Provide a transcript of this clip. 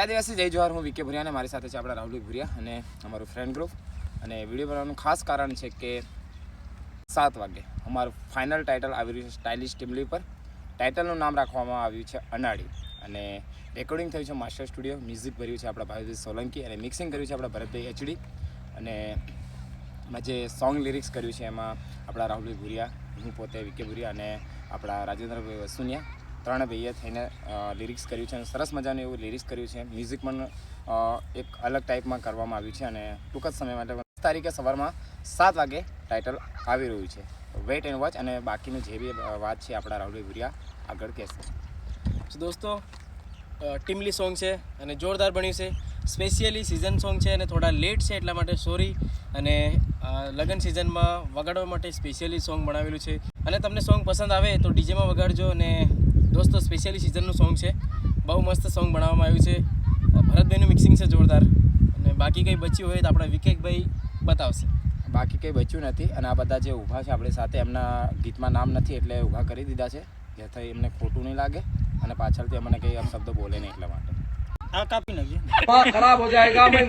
જય આદિવાસી જય જોહાર. હું વિકે ભુરિયા અને મારી સાથે છે આપણા રાહુલ ભુરિયા અને અમારું ફ્રેન્ડ ગ્રુપ. અને વિડીયો બનાવવાનું ખાસ કારણ છે કે 7 વાગે અમારું ફાઇનલ ટાઇટલ આવી રહ્યું છે સ્ટાઇલિશ ટીમલી પર. ટાઇટલનું નામ રાખવામાં આવ્યું છે અનાડી અને રેકોર્ડિંગ થયું છે માસ્ટર સ્ટુડિયો. મ્યુઝિક ભર્યું છે આપણા ભાવેશ સોલંકી અને મિક્સિંગ કર્યું છે આપણા ભરતભાઈ એચડી. અને એમાં જે સોંગ લિરિક્સ કર્યું છે એમાં આપણા રાહુલ ભુરિયા, હું પોતે વિકે ભુરિયા અને આપણા રાજેન્દ્રભાઈ વસુનિયા, 3 ભાઈએ થઈને લિરિક્સ કર્યું છે અને સરસ મજાનું એવું લિરિક્સ કર્યું છે. મ્યુઝિક પણ એક અલગ ટાઈપમાં કરવામાં આવ્યું છે અને ટૂંક જ સમય માટે 10 તારીખે સવારમાં 7 વાગે ટાઇટલ આવી રહ્યું છે. Weight and watch. અને બાકીની જે બી વાત છે આપણા રાહુલ ભુરિયા આગળ કહેશે. તો દોસ્તો ટીમલી સોંગ છે અને જોરદાર બન્યું છે. સ્પેશિયલી સિઝન સોંગ છે અને થોડા લેટ છે એટલા માટે સોરી. અને લગ્ન સિઝનમાં વગાડવા માટે સ્પેશિયલી સોંગ બનાવેલું છે અને તમને સોંગ પસંદ આવે તો ડીજેમાં વગાડજો. અને દોસ્તો સ્પેશિયલી સિઝનનું સોંગ છે, બહુ મસ્ત સોંગ બનાવવામાં આવ્યું છે. ભરતભાઈનું મિક્સિંગ છે જોરદાર. અને બાકી કંઈ બચ્યું હોય તો આપણા વિકેકભાઈ બતાવશે. બાકી કંઈ બચ્યું નથી અને આ બધા જે ઊભા છે આપણી સાથે એમના ગીતમાં નામ નથી એટલે ઊભા કરી દીધા છે જેથી એમને ખોટું નહીં લાગે અને પાછળથી અમને કંઈ શબ્દો બોલે નહીં એટલા માટે. આ કાપી નાખીએ. खराब हो जाएगा मैं